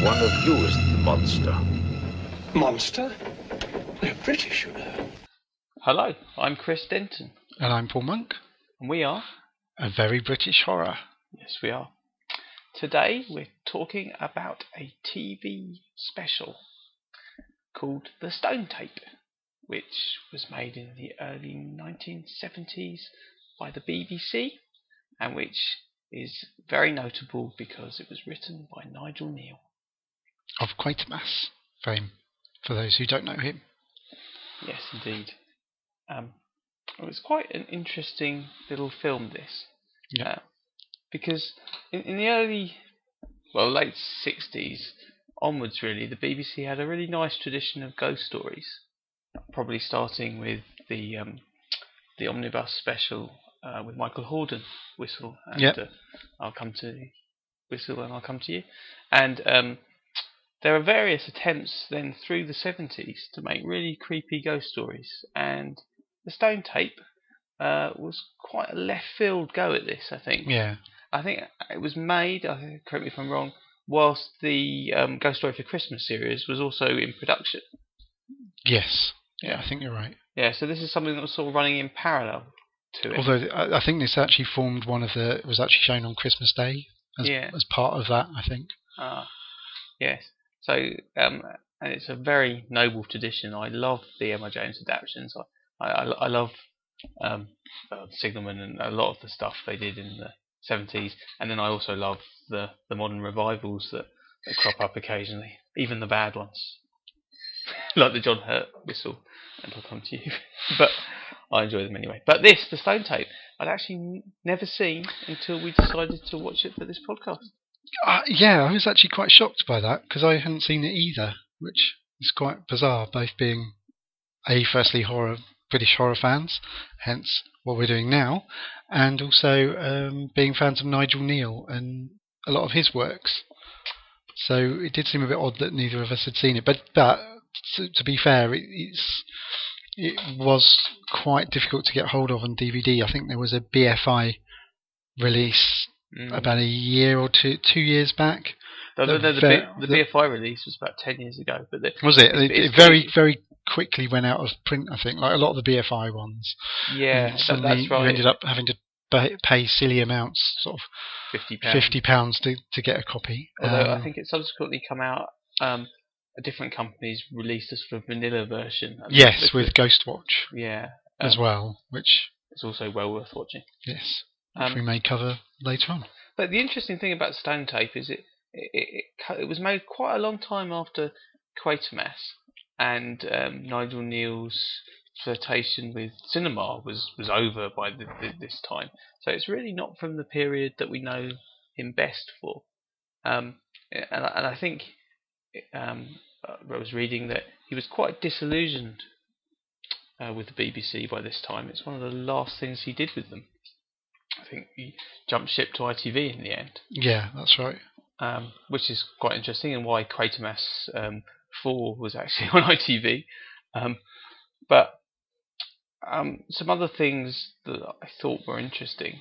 One of you is the monster. Monster? They're British, you know. Hello, I'm Chris Denton. And I'm Paul Monk. And we are... A Very British Horror. Yes, we are. Today we're talking about a TV special called The Stone Tape, which was made in the early 1970s by the BBC, and which is very notable because it was written by Nigel Kneale. Of Quatermass fame, for those who don't know him. Yes, indeed. It was quite an interesting little film, this. Yeah. Because in the late 60s onwards, really, the BBC had a really nice tradition of ghost stories. Probably starting with the omnibus special with Michael Hordern, Whistle, and I'll come to Whistle and I'll come to you. And there are various attempts then through the 70s to make really creepy ghost stories, and The Stone Tape was quite a left field go at this, I think. Yeah. I think it was made, correct me if I'm wrong, whilst the Ghost Story for Christmas series was also in production. Yes. Yeah, I think you're right. Yeah, so this is something that was sort of running in parallel to it. Although I think this actually formed it was actually shown on Christmas Day as part of that, I think. Yes. So, and it's a very noble tradition. I love the Emma Jones adaptations. I love Signalman and a lot of the stuff they did in the 70s, and then I also love the modern revivals that crop up occasionally, even the bad ones, like the John Hurt Whistle, and I'll come to you. But I enjoy them anyway. But The Stone Tape, I'd actually never seen until we decided to watch it for this podcast. Yeah, I was actually quite shocked by that because I hadn't seen it either, which is quite bizarre, both being firstly British horror fans, hence what we're doing now, and also being fans of Nigel Kneale and a lot of his works. So it did seem a bit odd that neither of us had seen it, but to be fair, it was quite difficult to get hold of on DVD. I think there was a BFI release about a year or 2 years back. The BFI release was about 10 years ago. But it very, very quickly went out of print, I think, like a lot of the BFI ones. Yeah, suddenly that's right. You ended up having to pay silly amounts, sort of £50 to get a copy. Although I think it subsequently come out, a different company's released a sort of vanilla version. Yes, with Ghostwatch. Yeah. As well, which is also well worth watching. Yes, which we may cover later on. But the interesting thing about Stone Tape is it was made quite a long time after Quatermass, and Nigel Kneale's flirtation with cinema was over by this time. So it's really not from the period that we know him best for. And I think I was reading that he was quite disillusioned with the BBC by this time. It's one of the last things he did with them. I think he jumped ship to ITV in the end. Yeah, that's right. Which is quite interesting, and why Quatermass 4 was actually on ITV. But some other things that I thought were interesting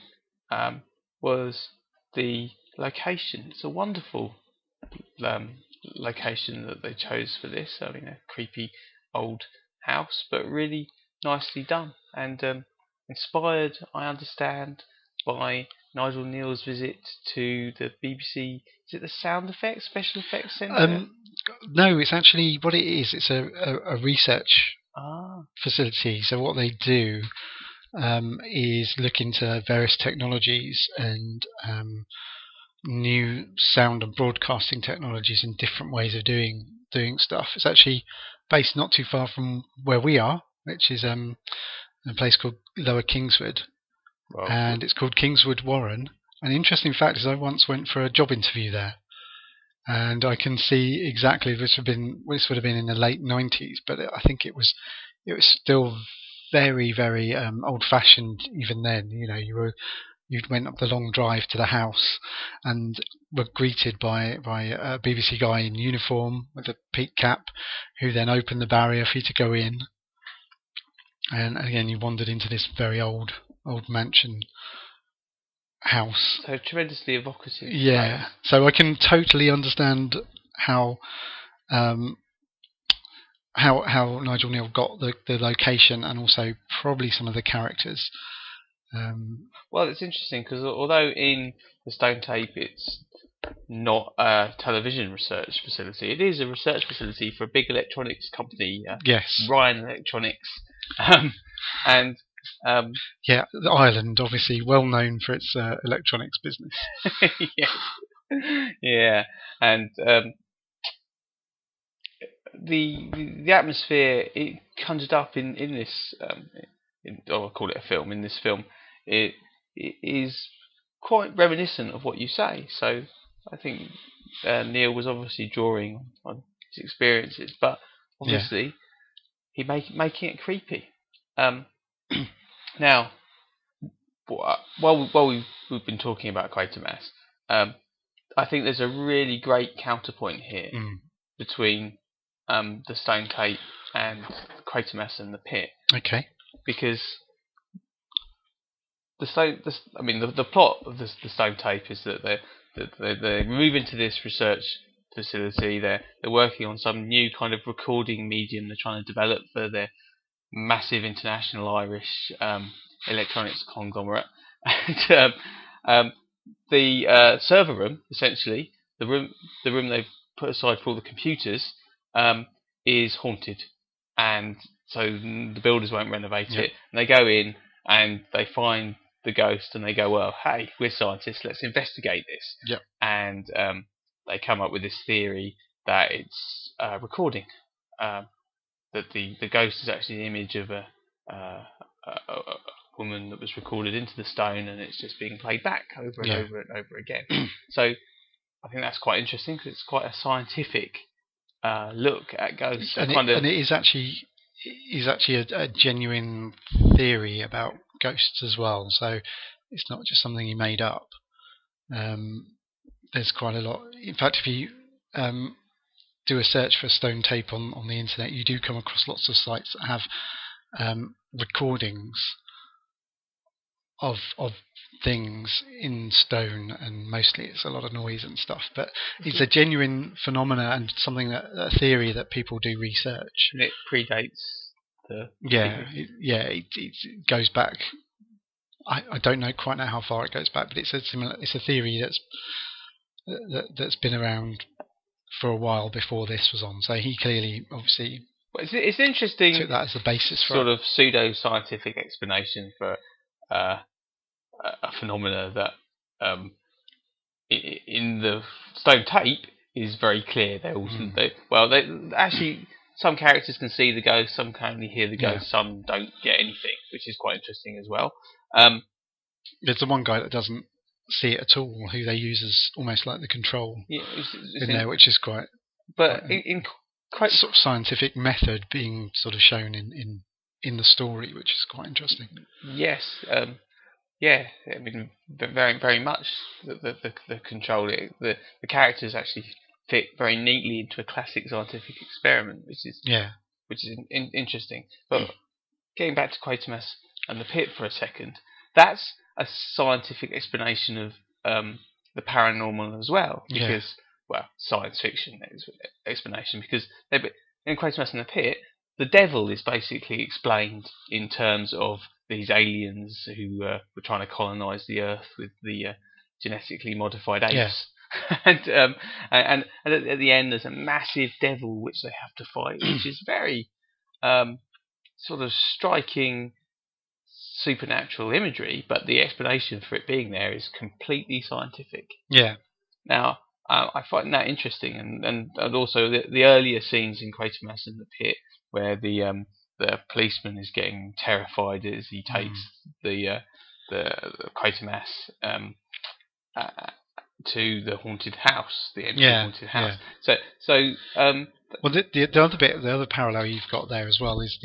was the location. It's a wonderful location that they chose for this. I mean, a creepy old house, but really nicely done, and inspired, I understand, by Nigel Kneale's visit to the BBC. Is it the Special Effects Centre? No, it's actually what it is. It's a research facility. So what they do is look into various technologies and new sound and broadcasting technologies and different ways of doing stuff. It's actually based not too far from where we are, which is a place called Lower Kingswood. Wow. And it's called Kingswood Warren. An interesting fact is I once went for a job interview there, and I can see exactly this would have been in the late 90s, but I think it was still very, very old-fashioned even then. You know, you went up the long drive to the house and were greeted by a BBC guy in uniform with a peak cap, who then opened the barrier for you to go in. And again, you wandered into this very old mansion house. So tremendously evocative. Yeah. So I can totally understand how how Nigel Kneale got the location, and also probably some of the characters. Well, it's interesting because although in the Stone Tape it's not a television research facility, it is a research facility for a big electronics company, Yes. Ryan Electronics, and yeah, Ireland obviously well known for its electronics business. yeah, and the atmosphere it conjured up in this I'll call it a film. In this film, it is quite reminiscent of what you say. So I think Neil was obviously drawing on his experiences, but obviously he making it creepy. Now, while we've been talking about Quatermass, I think there's a really great counterpoint here between the Stone Tape and Quatermass and the Pit. Okay. Because the plot of the Stone Tape is that they move into this research facility. They're working on some new kind of recording medium they're trying to develop for their massive international Irish electronics conglomerate. And the server room, essentially, the room they've put aside for all the computers, is haunted, and so the builders won't renovate it. And they go in and they find the ghost, and they go, "Well, hey, we're scientists. Let's investigate this." Yep. And they come up with this theory that it's recording. That the ghost is actually the image of a woman that was recorded into the stone, and it's just being played back over and over and over again. So I think that's quite interesting because it's quite a scientific look at ghosts. And it is actually a genuine theory about ghosts as well. So it's not just something he made up. There's quite a lot. In fact, if you do a search for Stone Tape on the internet, you do come across lots of sites that have recordings of things in stone, and mostly it's a lot of noise and stuff. But it's a genuine phenomena and something a theory that people do research. And it predates the it goes back. I don't quite know how far it goes back, but it's a theory that's been around for a while before this was on. So he clearly, obviously, it's interesting. Took that as the basis for sort of pseudo-scientific explanation for a phenomena that in the Stone Tape is very clear. Actually, some characters can see the ghost, some can only hear the ghost, some don't get anything, which is quite interesting as well. There's the one guy that doesn't see it at all, who they use as almost like the control in there, which is quite. But quite sort of scientific method being sort of shown in the story, which is quite interesting. Yes, I mean, very very much the control. The characters actually fit very neatly into a classic scientific experiment, which is interesting. But getting back to Quatermass and the Pit for a second, that's a scientific explanation of the paranormal as well, because science fiction explanation, because in Quatermass and the Pit, the devil is basically explained in terms of these aliens who were trying to colonize the Earth with the genetically modified apes. And at the end there's a massive devil which they have to fight, which is very sort of striking supernatural imagery, but the explanation for it being there is completely scientific. Now I find that interesting, and also the earlier scenes in Quatermass and the Pit where the policeman is getting terrified as he takes the Quatermass to the haunted house, the empty haunted house. Well, the other parallel you've got there as well is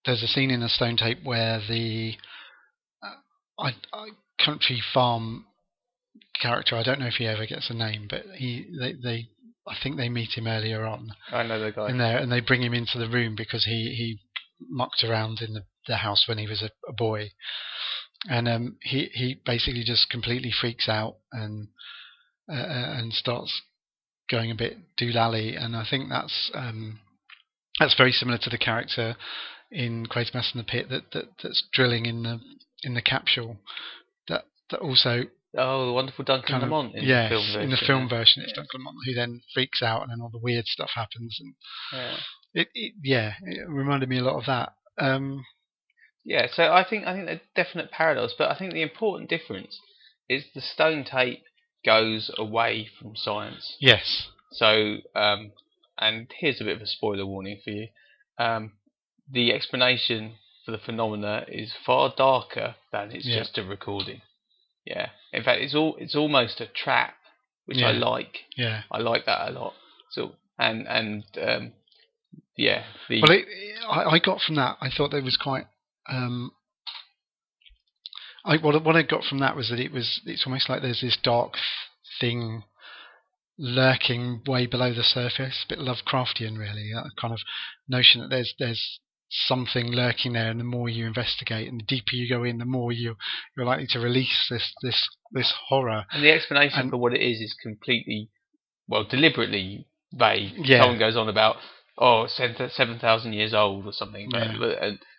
there's a scene in the Stone Tape where the country farm character, I don't know if he ever gets a name, but I think they meet him earlier on. I know the guy. In there, and they bring him into the room because he mucked around in the house when he was a boy, and he basically just completely freaks out, and and starts going a bit doolally, and I think that's very similar to the character in Quatermass in the Pit that's drilling in the capsule. That also. Oh, the wonderful Duncan Lamont in the film version. In the film version, it's Duncan Lamont who then freaks out, and then all the weird stuff happens. And it reminded me a lot of that. So I think there are definite parallels, but I think the important difference is the stone tape goes away from science. Yes. So, and here's a bit of a spoiler warning for you. The explanation for the phenomena is far darker than it's just a recording. Yeah. In fact, it's almost a trap, which I like. Yeah. I like that a lot. So I got from that. I thought there was quite. What I got from that was that it's almost like there's this dark thing lurking way below the surface, a bit Lovecraftian, really. That kind of notion that there's something lurking there, and the more you investigate and the deeper you go in, the more you're likely to release this horror. And the explanation for what it is completely, deliberately vague. Yeah. Someone goes on about 7,000 years old or something,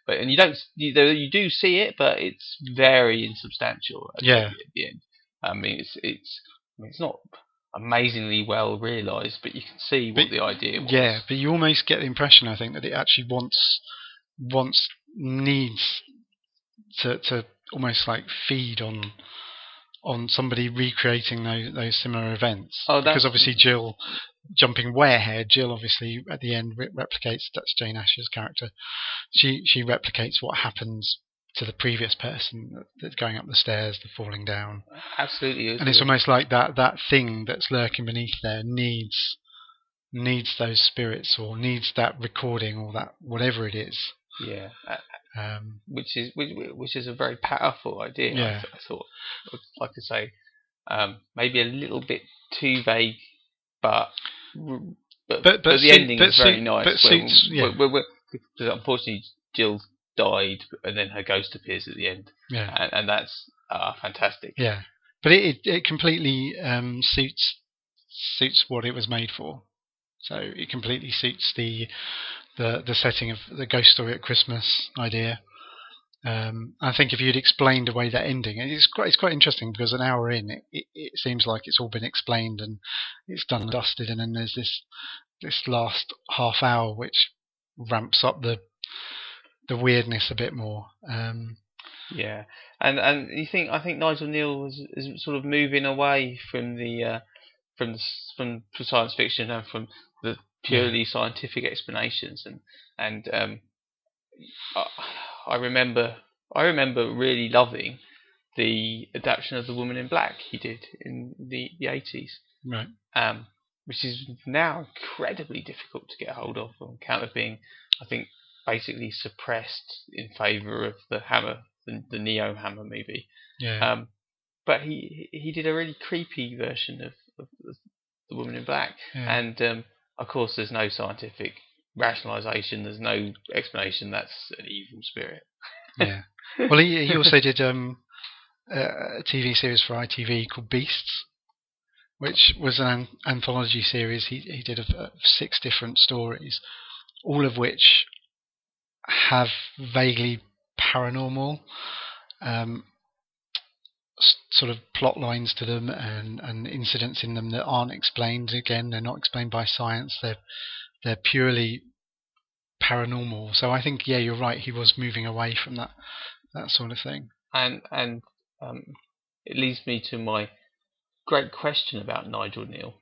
but you do see it, but it's very insubstantial at the end. I mean, it's not amazingly well realised, but you can see what the idea was. Yeah, but you almost get the impression, I think, that it actually needs to almost like feed on somebody recreating those similar events. Because obviously Jill, jumping way ahead, Jill obviously at the end replicates, that's Jane Asher's character, she replicates what happens to the previous person, that's going up the stairs, the falling down. Absolutely. And it's almost like that thing that's lurking beneath there needs those spirits, or needs that recording, or that whatever it is. Yeah. Which is a very powerful idea. Yeah. I thought, like I say, maybe a little bit too vague, but the ending is very nice. Because unfortunately, Jill died, and then her ghost appears at the end. Yeah. And that's fantastic. Yeah. But it completely suits what it was made for. So it completely suits the setting of the ghost story at Christmas idea. I think if you'd explained away that ending, it's quite interesting, because an hour in, it seems like it's all been explained and it's done and dusted, and then there's this last half hour which ramps up the weirdness a bit more. And I think Nigel Kneale is sort of moving away from from science fiction and from the purely scientific explanations, and I remember really loving the adaptation of The Woman in Black he did in the 80s, right? Which is now incredibly difficult to get hold of on account of being, I think, basically suppressed in favour of the Hammer, the Neo Hammer movie. Yeah. But he did a really creepy version of The Woman in Black, and of course there's no scientific rationalisation, there's no explanation. That's an evil spirit. Yeah. Well, he also did a TV series for ITV called Beasts, which was an anthology series. He did of 6 different stories, all of which have vaguely paranormal sort of plot lines to them, and incidents in them that aren't explained. Again, they're not explained by science. They're purely paranormal. So I think, you're right. He was moving away from that sort of thing. And it leads me to my great question about Nigel Kneale.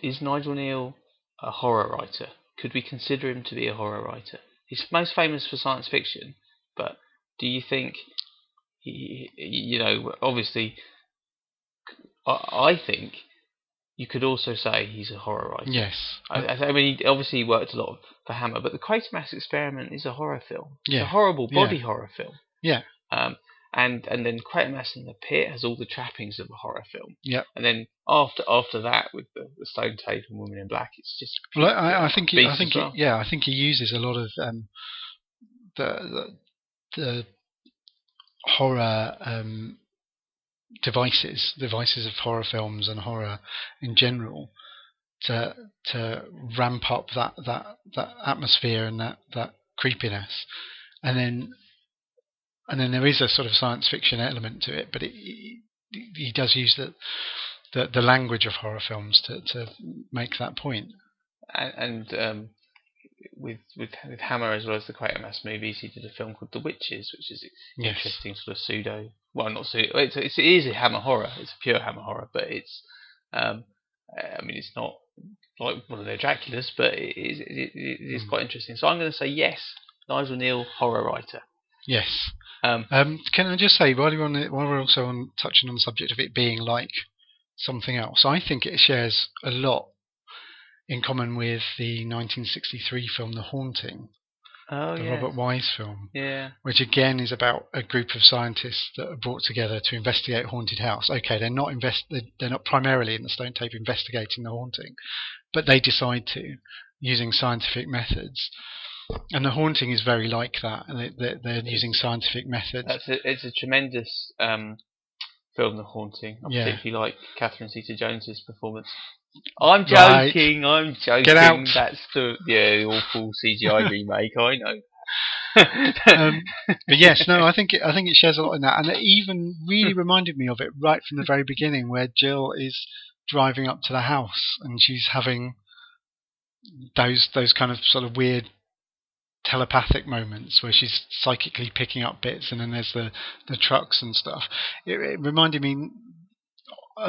Is Nigel Kneale a horror writer? Could we consider him to be a horror writer? He's most famous for science fiction, but do you think obviously, I think you could also say he's a horror writer. Yes. I mean, he obviously worked a lot for Hammer, but the Quatermass Experiment is a horror film. Yeah. It's a horrible body horror film. Yeah. And then Quatermass in the Pit has all the trappings of a horror film. Yeah. And then after that, with the stone tape and Woman in Black, it's just. Well, I think he uses a lot of the horror devices of horror films and horror in general to ramp up that atmosphere and that creepiness, and then there is a sort of science fiction element to it, but he does use the language of horror films to make that point. And with Hammer, as well as the Quatermass movies, he did a film called The Witches, which is interesting, sort of pseudo. Well, not pseudo. It is a Hammer horror. It's a pure Hammer horror, but it's. I mean, it's not like one of their Draculas, but it is quite interesting. So I'm going to say yes, Nigel Kneale, horror writer. Yes. Can I just say, while we're also touching on the subject of it being like something else, I think it shares a lot in common with the 1963 film The Haunting, Robert Wise film, which again is about a group of scientists that are brought together to investigate a haunted house. Okay, they're not primarily in the Stone Tape investigating the haunting, but they decide to, using scientific methods. And The Haunting is very like that, and they're using scientific methods. It's a tremendous film, The Haunting. I particularly like Catherine Zeta-Jones's performance. I'm joking. Right. I'm joking. Get out. That's the awful CGI remake. I know. But yes, no, I think it shares a lot in that, and it even really reminded me of it right from the very beginning, where Jill is driving up to the house and she's having those kind of sort of weird telepathic moments where she's psychically picking up bits, and then there's the trucks and stuff. It reminded me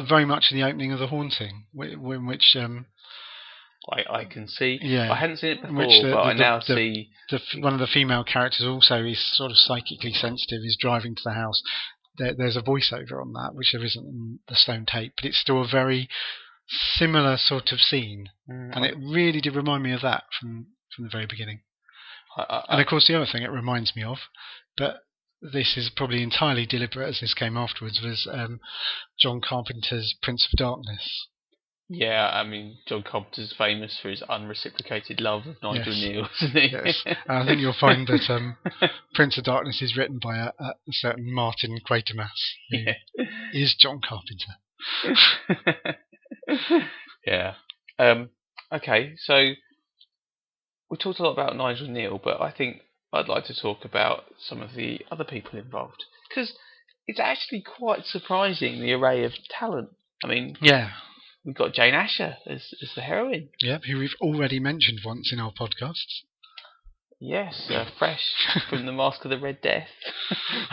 very much of the opening of The Haunting, in which I can see. Yeah, I hadn't seen it before, but I now see. One of the female characters also is sort of psychically sensitive, is driving to the house. There's a voiceover on that, which there isn't in the Stone Tape, but it's still a very similar sort of scene, and it really did remind me of that from the very beginning. And of course, the other thing it reminds me of, but this is probably entirely deliberate as this came afterwards, was John Carpenter's Prince of Darkness. Yeah, I mean, John Carpenter's famous for his unreciprocated love of Nigel Kneale, isn't he? Yes, and I think you'll find that Prince of Darkness is written by a certain Martin Quatermass, who is John Carpenter. Yeah. Okay, so we talked a lot about Nigel Kneale, but I think I'd like to talk about some of the other people involved, because it's actually quite surprising, the array of talent. I mean, we've got Jane Asher as the heroine. Yep, who we've already mentioned once in our podcasts. Yes, fresh from The Mask of the Red Death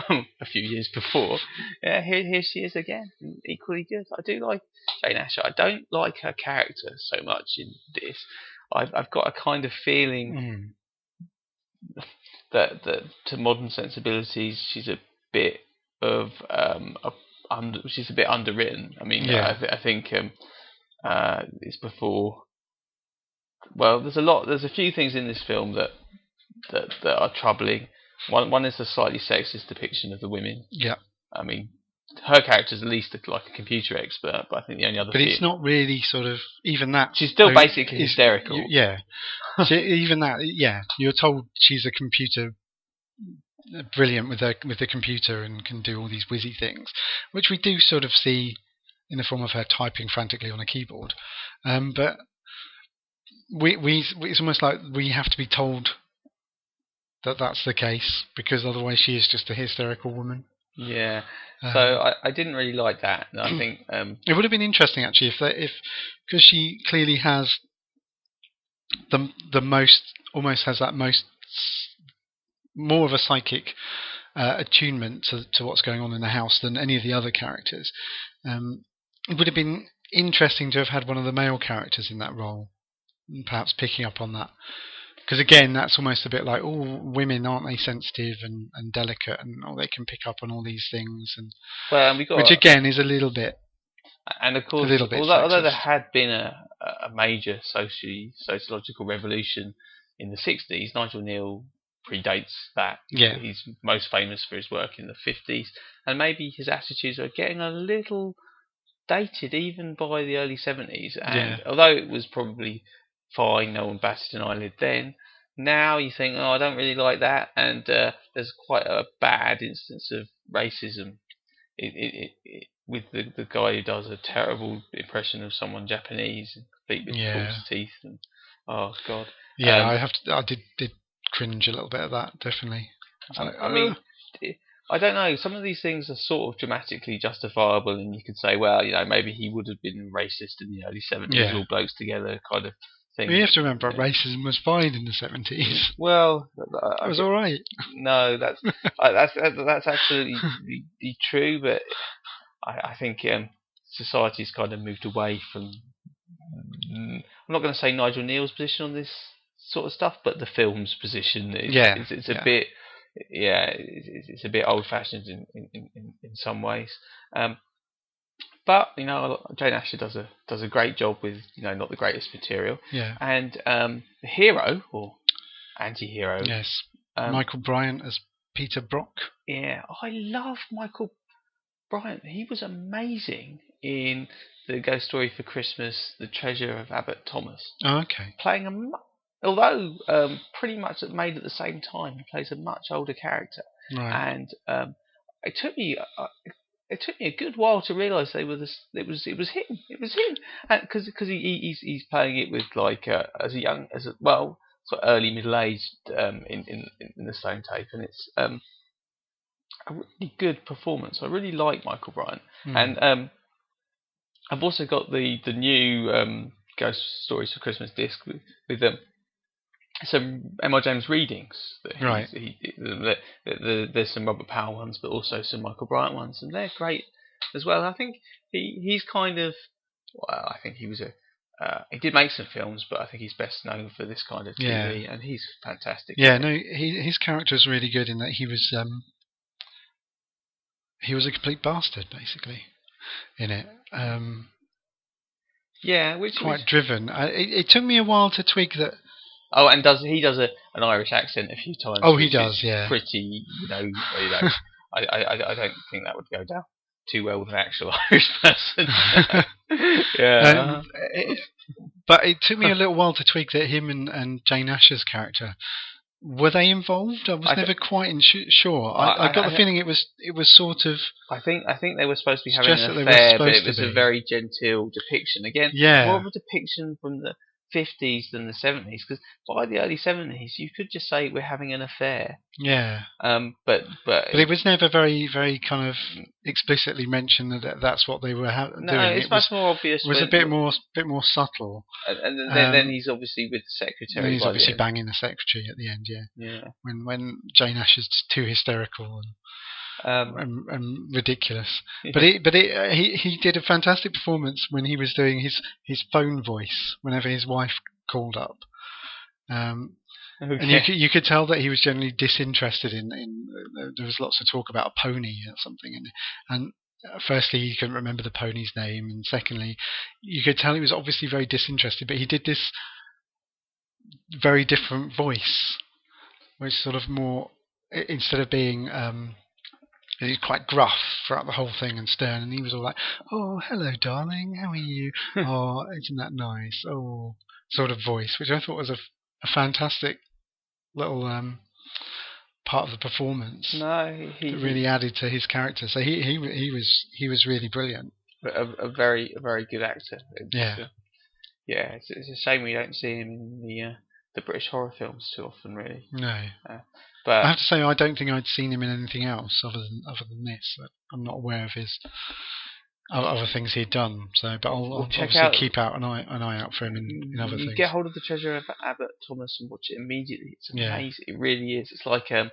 a few years before. Yeah, here she is again, equally good. I do like Jane Asher. I don't like her character so much in this. I've got a kind of feeling that to modern sensibilities, she's a bit of she's a bit underwritten. I mean, I think it's before. Well, there's a few things in this film that are troubling. One is the slightly sexist depiction of the women. Yeah. I mean, her character's at least like a computer expert, but I think the only other. But it's not really sort of even that. She's still basically hysterical. Even that. Yeah, you're told she's a computer, brilliant with the computer and can do all these whizzy things, which we do sort of see in the form of her typing frantically on a keyboard. But it's almost like we have to be told that that's the case, because otherwise she is just a hysterical woman. Yeah. So I didn't really like that. I think it would have been interesting actually if because she clearly has the most, almost has that more of a psychic attunement to what's going on in the house than any of the other characters. It would have been interesting to have had one of the male characters in that role, and perhaps picking up on that. Because again, that's almost a bit like, women, aren't they sensitive and delicate, and they can pick up on all these things, and which again is a little bit. And of course, although there had been a major sociological revolution in the 60s, Nigel Kneale predates that. Yeah. He's most famous for his work in the 50s, and maybe his attitudes are getting a little dated even by the early 70s. And although it was probably fine, no one batted an eyelid then, now you think, I don't really like that, and there's quite a bad instance of racism with the guy who does a terrible impression of someone Japanese, complete with false teeth, and oh god. Yeah, I did cringe a little bit at that, definitely. I mean, I don't know. Some of these things are sort of dramatically justifiable, and you could say, well, maybe he would have been racist in the early 70s, all blokes together kind of thing. Well, you have to remember, racism was fine in the 70s. Well, it was all right. No, that's absolutely true, but I think society's kind of moved away from. I'm not going to say Nigel Kneale's position on this sort of stuff, but the film's position it's a bit. Yeah, it's a bit old-fashioned in some ways, but Jane Asher does a great job with not the greatest material. Yeah, and the hero or anti-hero, yes, Michael Bryant as Peter Brock. Yeah, I love Michael Bryant. He was amazing in the Ghost Story for Christmas, The Treasure of Abbot Thomas. Oh, okay. Playing although pretty much made at the same time, he plays a much older character, right. And it took me a good while to realise it was him, because he's playing it with sort of early middle aged in the Stone Tape, and it's a really good performance. I really like Michael Bryant, and I've also got the new Ghost Stories for Christmas disc with some M.R. James readings. Right. There's some Robert Powell ones, but also some Michael Bryant ones, and they're great as well. I think he's kind of. Well, I think he was he did make some films, but I think he's best known for this kind of TV, and he's fantastic. Yeah, no, his character is really good in that he was a complete bastard, basically, in it. Quite driven. It took me a while to twig that. Oh, and he does an Irish accent a few times. Oh, he does, yeah. Pretty, I don't think that would go down too well with an actual Irish person. Yeah. But it took me a little while to twig that him and Jane Asher's character, were they involved? I was never quite sure. I got the feeling it was sort of. I think they were supposed to be having an affair, but it was a very genteel depiction. Again, more of a depiction from the 50s than the 70s, because by the early 70s you could just say we're having an affair. Yeah. But it was never very, very kind of explicitly mentioned that that's what they were doing. No, it's much more obvious. It was a bit more subtle. And then he's obviously with the secretary. And he's obviously banging the secretary at the end. Yeah. Yeah. When Jane Asher's too hysterical and ridiculous, but he did a fantastic performance when he was doing his phone voice whenever his wife called up, and you could tell that he was generally disinterested in. There was lots of talk about a pony or something, and firstly he couldn't remember the pony's name, and secondly you could tell he was obviously very disinterested. But he did this very different voice, which sort of more, instead of being he's quite gruff throughout the whole thing and stern, and he was all like, "Oh, hello, darling, how are you? Oh, isn't that nice?" Oh, sort of voice, which I thought was a fantastic little part of the performance. No, he really added to his character. So he was really brilliant. A very good actor. It's a shame we don't see him in the British horror films too often, really. No. But I have to say, I don't think I'd seen him in anything else other than this. I'm not aware of his other things he'd done. So, but I'll obviously keep an eye out for him in other things. Get hold of The Treasure of Abbot Thomas and watch it immediately. It's amazing. It really is. It's like a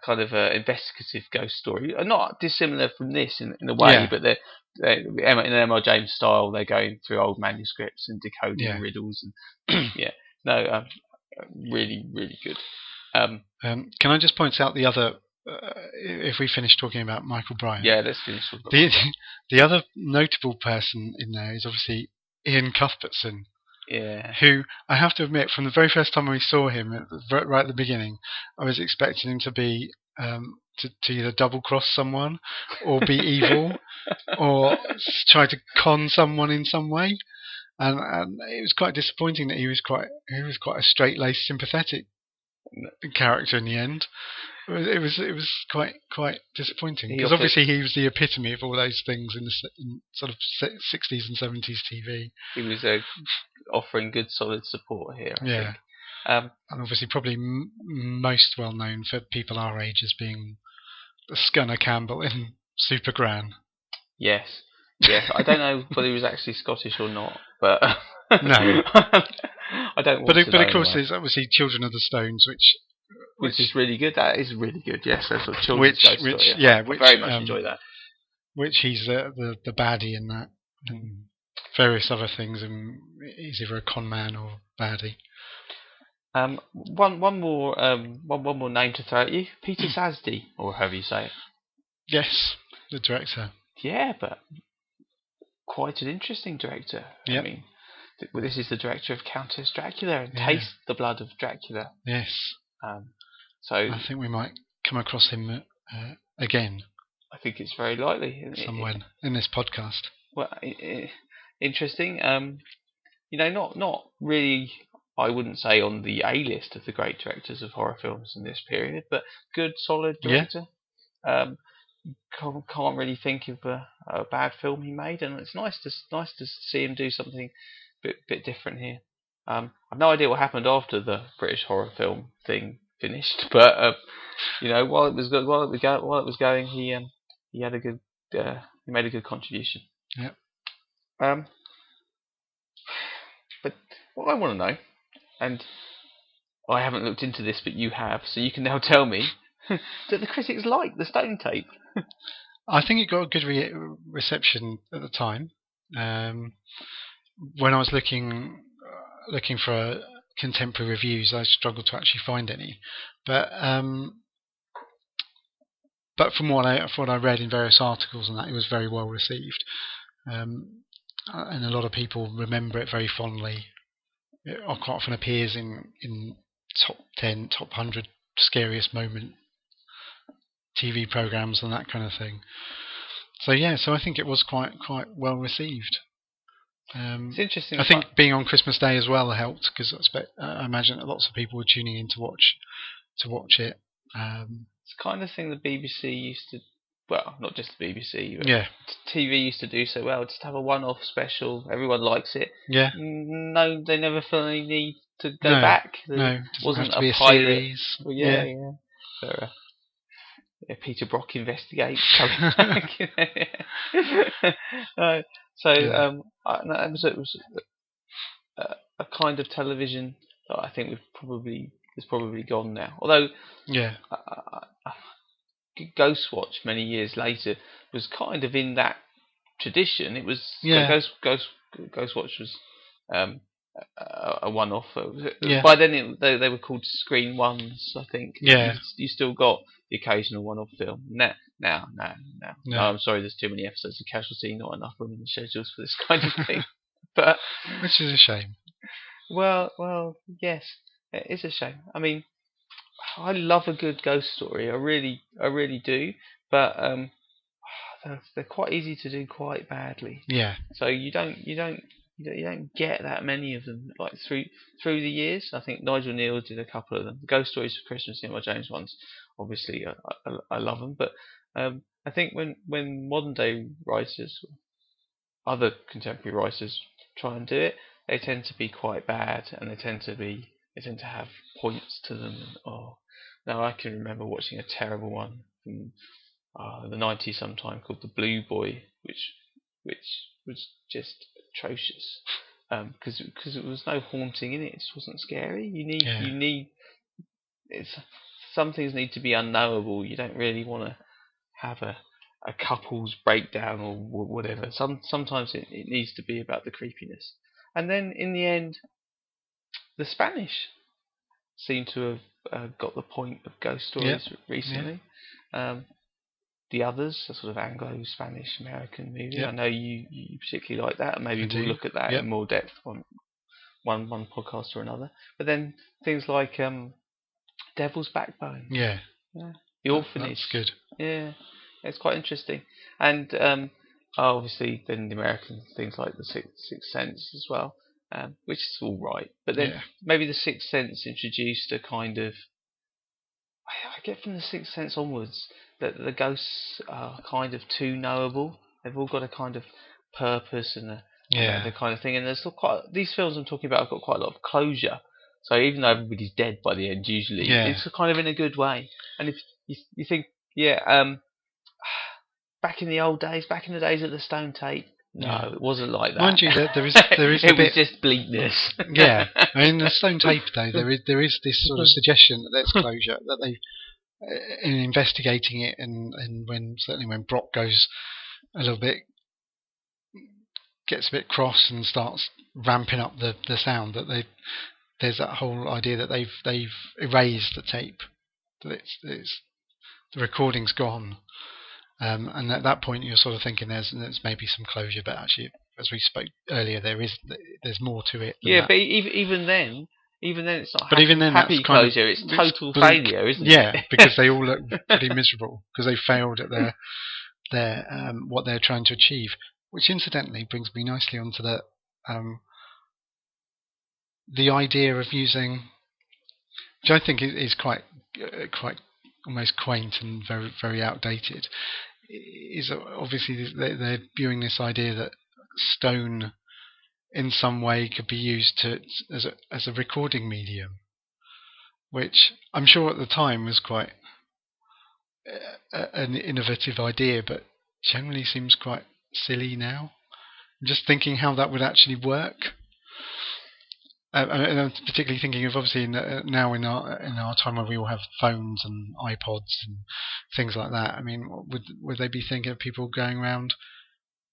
kind of investigative ghost story, not dissimilar from this in a way, but they're in an M.R. James style. They're going through old manuscripts and decoding riddles, and really, really good. Can I just point out the other? If we finish talking about Michael Bryant, let's finish. The other notable person in there is obviously Ian Cuthbertson. Yeah. Who I have to admit, from the very first time we saw him, right at the beginning, I was expecting him to be to either double cross someone, or be evil, or try to con someone in some way, and it was quite disappointing that he was quite a straight-laced, sympathetic character in the end. it was quite disappointing He because offered- obviously he was the epitome of all those things in sort of 60s and 70s TV. He was offering good, solid support here, I Yeah. think. Um, And obviously probably most well known for people our age as being Scunner Campbell in Super Gran. yes. I don't know whether he was actually Scottish or not, but No. I don't want to But know of course anyway. there's obviously Children of the Stones, Which is really good. That is really good. Yes, that's what children's which ghost story. I very much enjoy that. which he's the baddie in that, and various other things, and he's either a con man or baddie. One more name to throw at you, Peter Sasdy, or however you say it. Yes, the director. Yeah, but quite an interesting director. Yep. I mean, this is the director of Countess Dracula and Yeah. Taste the Blood of Dracula. Yes. So I think we might come across him again I think it's very likely somewhere in this podcast. Well, interesting. Not really. I wouldn't say on the A list of the great directors of horror films in this period, but good, solid director. Can't really think of a bad film he made, and it's nice to see him do something bit different here. I've no idea what happened after the British horror film thing finished, but while it was going, he had a good he made a good contribution. Yep. But what I want to know, and I haven't looked into this, but you have, so you can now tell me that the critics liked the Stone Tape. I think it got a good reception at the time. When I was looking for contemporary reviews, I struggled to actually find any. But from what I read in various articles and that, it was very well received, and a lot of people remember it very fondly. It quite often appears in top 10, top 100 scariest moment TV programs and that kind of thing. So I think it was quite well received. It's interesting. I think being on Christmas Day as well helped, because I imagine that lots of people were tuning in to watch it. It's the kind of thing the BBC used to. Well, not just the BBC, but Yeah. TV used to do so well. Just have a one-off special. Everyone likes it. Yeah. No, they never feel any need to go No, back. No, it wasn't have to be a pilot. series. Well, yeah. So, Peter Brock investigates. It was a kind of television that I think is probably gone now. Although, yeah, Ghostwatch many years later was kind of in that tradition. It was Ghostwatch was a one-off. By then they were called Screen Ones, I think. Yeah. You still got the occasional one-off film. No. I'm sorry, there's too many episodes of Casualty, not enough room in the schedules for this kind of thing. But which is a shame. Well, yes, it is a shame. I mean, I love a good ghost story. I really do. But they're quite easy to do quite badly. Yeah. So you don't get that many of them like through the years. I think Nigel Kneale did a couple of them. The Ghost Stories for Christmas, the Emma James ones, obviously I love them. But I think when modern day writers, other contemporary writers try and do it, they tend to be quite bad, and they tend to have points to them. Now I can remember watching a terrible one from the 90s sometime called The Blue Boy, which was just atrocious, because there was no haunting in it. It just wasn't scary. You need some things need to be unknowable. You don't really want to have a couple's breakdown or whatever. Sometimes it needs to be about the creepiness. And then in the end, the Spanish seem to have got the point of ghost stories recently. Yeah. The Others, a sort of Anglo-Spanish American movie. I know you particularly like that, and maybe we'll look at that in more depth on one podcast or another. But then things like Devil's Backbone. Yeah. The Orphanage. That's good. Yeah, it's quite interesting. And obviously then the American things like The Sixth Sense as well, which is all right. But then maybe The Sixth Sense introduced a kind of, I get from the Sixth Sense onwards that the ghosts are kind of too knowable. They've all got a kind of purpose and the kind of thing. And there's still these films I'm talking about have got quite a lot of closure. So even though everybody's dead by the end, usually it's kind of in a good way. And if you think, back in the old days, back in the days of the Stone Tape, no, it wasn't like that. Mind you, there is it was just bleakness. Yeah, I mean, the Stone Tape though, there is this sort of suggestion that there's closure, that they, in investigating it, and certainly when Brock goes a little bit, gets a bit cross and starts ramping up the sound, that there's that whole idea that they've erased the tape, that it's the recording's gone. And at that point, you're sort of thinking there's maybe some closure, but actually, as we spoke earlier, there's more to it. But even then, it's not. But even then, happy that's kind closure. It's total bleak failure, isn't it? Yeah, because they all look pretty miserable because they failed at their what they're trying to achieve. Which incidentally brings me nicely onto the idea of using, which I think is quite almost quaint and very, very outdated, is obviously they're viewing this idea that stone in some way could be used as a recording medium, which I'm sure at the time was quite an innovative idea, but generally seems quite silly now. I'm just thinking how that would actually work. And I'm particularly thinking of obviously now in our time where we all have phones and iPods and things like that. I mean, would they be thinking of people going around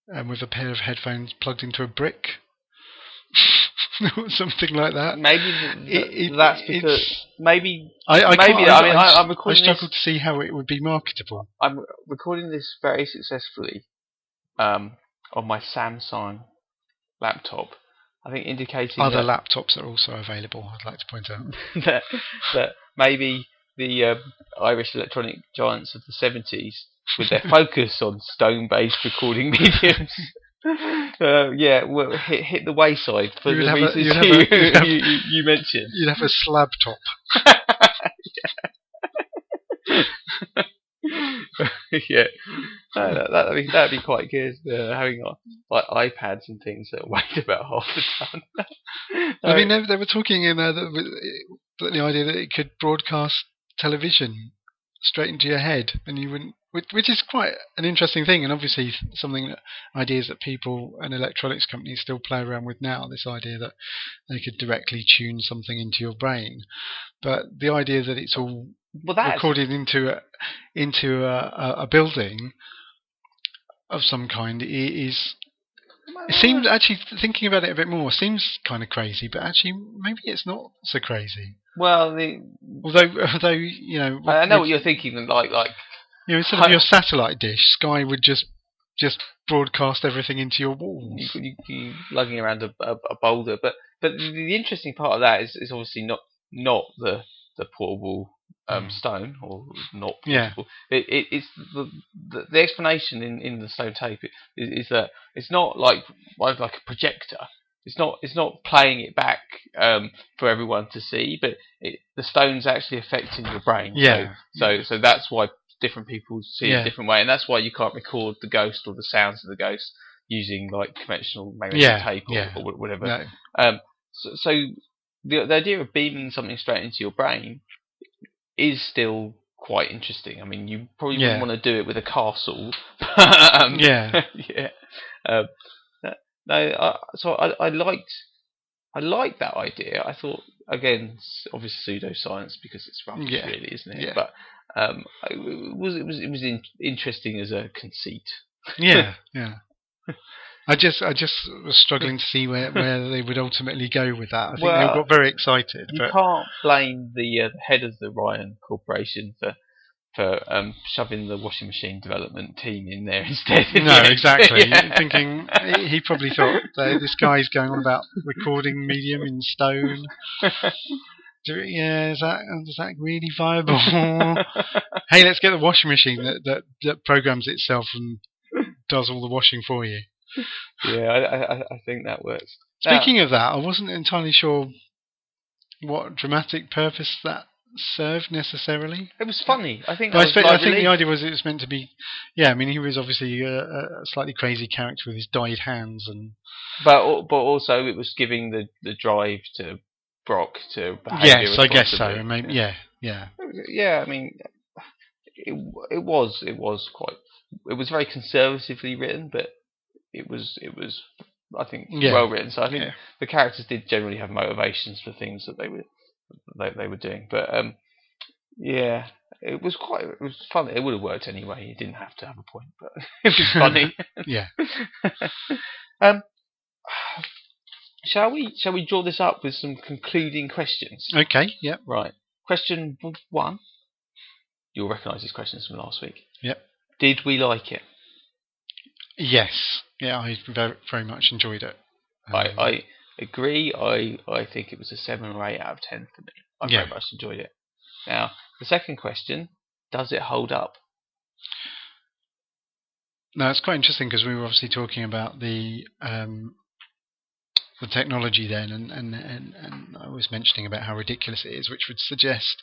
with a pair of headphones plugged into a brick, or something like that? Maybe that's because maybe I recording. I struggle to see how it would be marketable. I'm recording this very successfully on my Samsung laptop. I think indicating other laptops are also available, I'd like to point out. that maybe the Irish electronic giants of the 70s, with their focus on stone-based recording mediums, will hit the wayside for the reasons you mentioned. You'd have a slab top. Yeah, that'd be quite good. Having like iPads and things that weighed about half a ton. I mean, they were talking in there that the idea that it could broadcast television straight into your head, and you wouldn't, which is quite an interesting thing, and obviously ideas that people and electronics companies still play around with now. This idea that they could directly tune something into your brain, but the idea that it's all recorded into a building of some kind is. It seems, actually, thinking about it a bit more, seems kind of crazy, but actually maybe it's not so crazy. Well, although you know, I know what you're thinking. Like you know, instead of your satellite dish, Sky would just broadcast everything into your walls. You lugging around a boulder, but the interesting part of that is obviously not the portable stone, or not portable. It's the explanation in the Stone Tape is that it's not like a projector. It's not playing it back for everyone to see, but the stone's actually affecting your brain. Yeah. So that's why different people see it a different way, and that's why you can't record the ghost or the sounds of the ghost using like conventional magnetic tape or whatever. No. So the idea of beaming something straight into your brain is still quite interesting. I mean, you probably wouldn't want to do it with a castle. I liked that idea. I thought, again, obviously pseudoscience because it's rubbish, really, isn't it? Yeah. But it was interesting as a conceit. Yeah. I just was struggling to see where they would ultimately go with that. I think they got very excited. You can't blame the head of the Ryan Corporation for shoving the washing machine development team in there instead. No, exactly. Thinking he probably thought this guy's going on about recording medium in stone. Is that really viable? Hey, let's get the washing machine that programs itself and does all the washing for you. Yeah, I think that works. Speaking of that, I wasn't entirely sure what dramatic purpose that serve necessarily. It was funny. I think But that was I like think the relief. idea was it was meant to be. Yeah, I mean, he was obviously a slightly crazy character with his dyed hands and. But also it was giving the drive to Brock to behave Yes, I guess so. irresponsibly. Maybe, yeah. Yeah, I mean, it was quite. It was very conservatively written, but it was I think Yeah. well written. So I think Yeah. the characters did generally have motivations for things that they were doing. But yeah, it was fun. It would have worked anyway. It didn't have to have a point, but it was funny. Yeah. um, shall we draw this up with some concluding questions? Okay. Yep. Right. Question 1. You'll recognise these questions from last week. Yep. Did we like it? Yes. Yeah, I very, very much enjoyed it. I agree. I think it was a 7 or 8 out of 10 for me. I very much enjoyed it. Now, the second question: does it hold up? No, it's quite interesting because we were obviously talking about the technology then, and I was mentioning about how ridiculous it is, which would suggest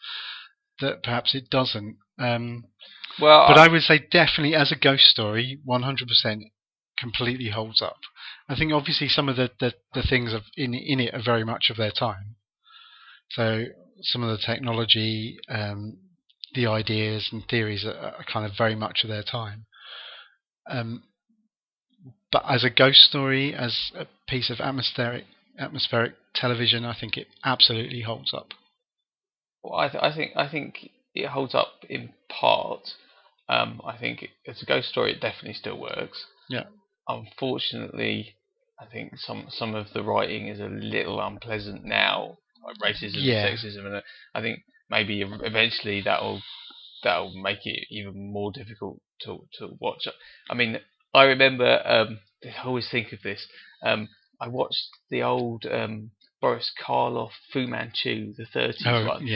that perhaps it doesn't. But I would say definitely as a ghost story, 100% completely holds up. I think obviously some of the things in it are very much of their time. So some of the technology, the ideas and theories are kind of very much of their time. But as a ghost story, as a piece of atmospheric television, I think it absolutely holds up. Well, I think it holds up in part. I think as a ghost story, it definitely still works. Yeah. Unfortunately, I think some of the writing is a little unpleasant now, like racism and sexism, and I think maybe eventually that'll make it even more difficult to watch. I mean, I remember. I always think of this. I watched the old Boris Karloff Fu Manchu, the 30s one,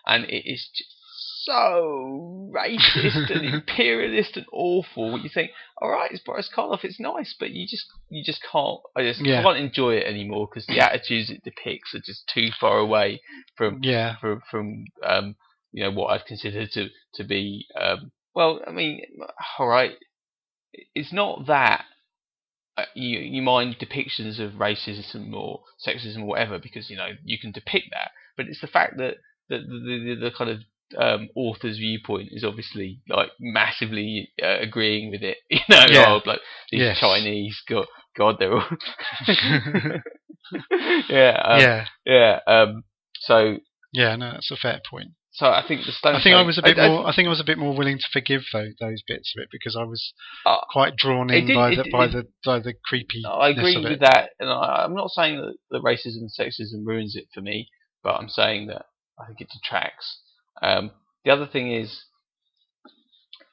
and it is just so racist and imperialist and awful. You think, all right, it's Boris Karloff, it's nice, but you just can't. I just can't enjoy it anymore because the attitudes it depicts are just too far away from what I'd consider to be. Well, I mean, all right, it's not that. You mind depictions of racism or sexism or whatever because you can depict that, but it's the fact that the kind of author's viewpoint is obviously like massively agreeing with it. Like these Chinese, God, they're all so no, that's a fair point. So I think I was a bit more willing to forgive those bits of it because I was quite drawn in by the creepy. I agree with that, and I'm not saying that the racism and sexism ruins it for me, but I'm saying that I think it detracts. The other thing is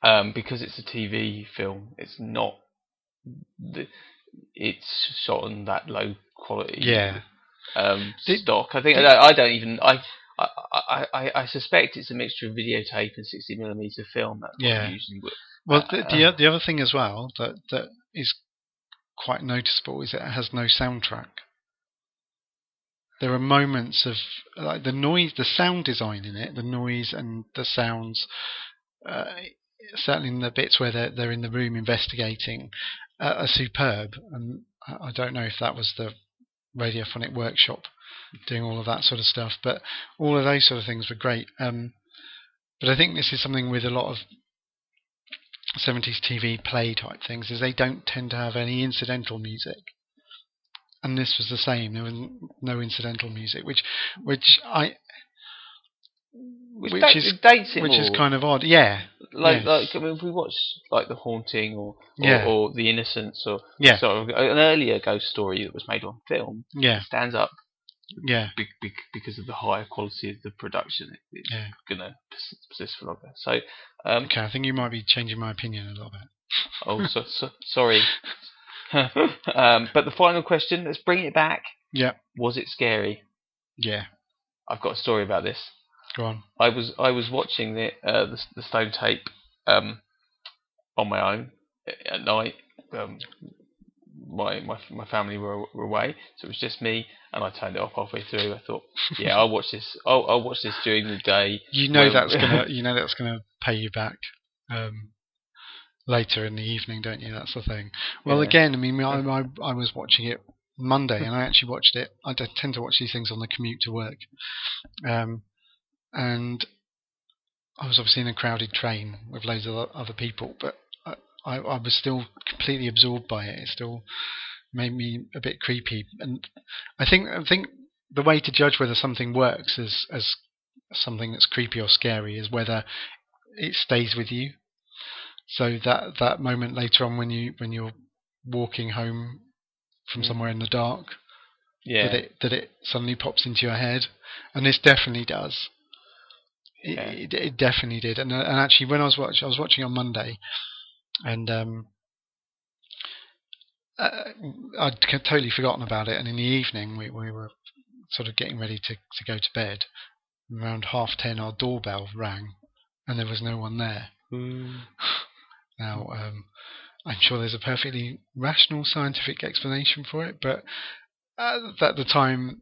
because it's a TV film, it's not. It's shot on that low quality. Stock. I think I don't even. I suspect it's a mixture of videotape and 60mm film. That's what usually would. Well, the other thing as well that is quite noticeable is it has no soundtrack. There are moments of like the noise, the sound design in it, the noise and the sounds. Certainly in the bits where they're in the room investigating, are superb. And I don't know if that was the Radiophonic Workshop doing all of that sort of stuff, but all of those sort of things were great. But I think this is something with a lot of 70s TV play type things, is they don't tend to have any incidental music, and this was the same. There was no incidental music, which is kind of odd. Like I mean, if we watch like The Haunting or The Innocents or sort of an earlier ghost story that was made on film, stands up. Because of the higher quality of the production, it's gonna persist for longer. So, okay, I think you might be changing my opinion a little bit. Oh, sorry. But the final question, let's bring it back. Yeah. Was it scary? Yeah. I've got a story about this. Go on. I was watching the Stone Tape on my own at night. my family were away, so it was just me, and I turned it off halfway through. I thought, yeah, I'll watch this. I'll watch this during the day. That's gonna pay you back later in the evening, don't you? That's the thing. Well, Yeah. again, I mean, I was watching it Monday, and I actually watched it. I tend to watch these things on the commute to work, and I was obviously in a crowded train with loads of other people, but I was still completely absorbed by it. It still made me a bit creepy, and I think the way to judge whether something works as something that's creepy or scary is whether it stays with you. So that moment later on when you're walking home from somewhere in the dark, Yeah. that it suddenly pops into your head, and this definitely does. Yeah. It definitely did, and actually when I was watching on Monday, and I'd totally forgotten about it, and in the evening we were sort of getting ready to go to bed. Around 10:30, our doorbell rang, and there was no one there. Now, I'm sure there's a perfectly rational scientific explanation for it, but at the time,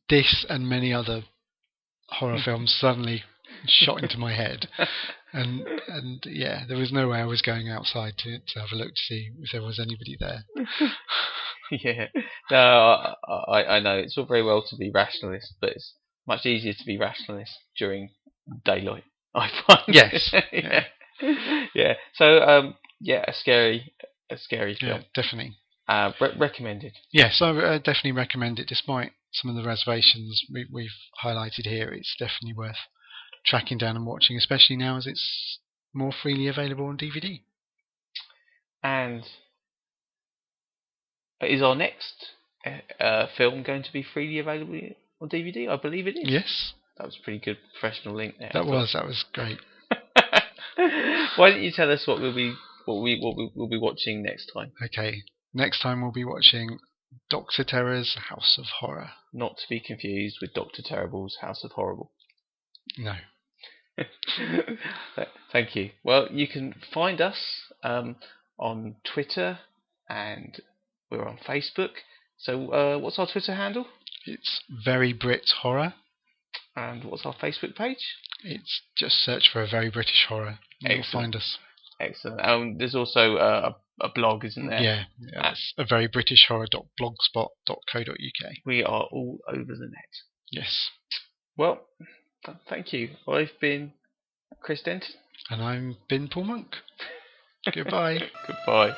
this and many other horror films suddenly shot into my head, and yeah, there was no way I was going outside to have a look to see if there was anybody there. Yeah, no, I know it's all very well to be rationalist, but it's much easier to be rationalist during daylight, I find. Yes. Yeah. Yeah. So yeah, a scary film. Yeah, definitely. Recommended. Yes, I definitely recommend it. Despite some of the reservations we've highlighted here, it's definitely worth tracking down and watching, especially now as it's more freely available on DVD. And is our next film going to be freely available on DVD? I believe it is. Yes. That was a pretty good professional link there. That was great. Why don't you tell us what we'll be watching next time? Okay. Next time we'll be watching Dr. Terror's House of Horror. Not to be confused with Dr. Terrible's House of Horrible. No. Thank you. Well, you can find us on Twitter, and we're on Facebook. So what's our Twitter handle? It's Very Brit Horror. And what's our Facebook page? It's just search for A Very British Horror. You'll find us. Excellent. There's also a blog, isn't there? Yeah, it's averybritishhorror.blogspot.co.uk. We are all over the net. Yes. Well, thank you. I've been Chris Denton. And I've been Paul Monk. Goodbye. Goodbye.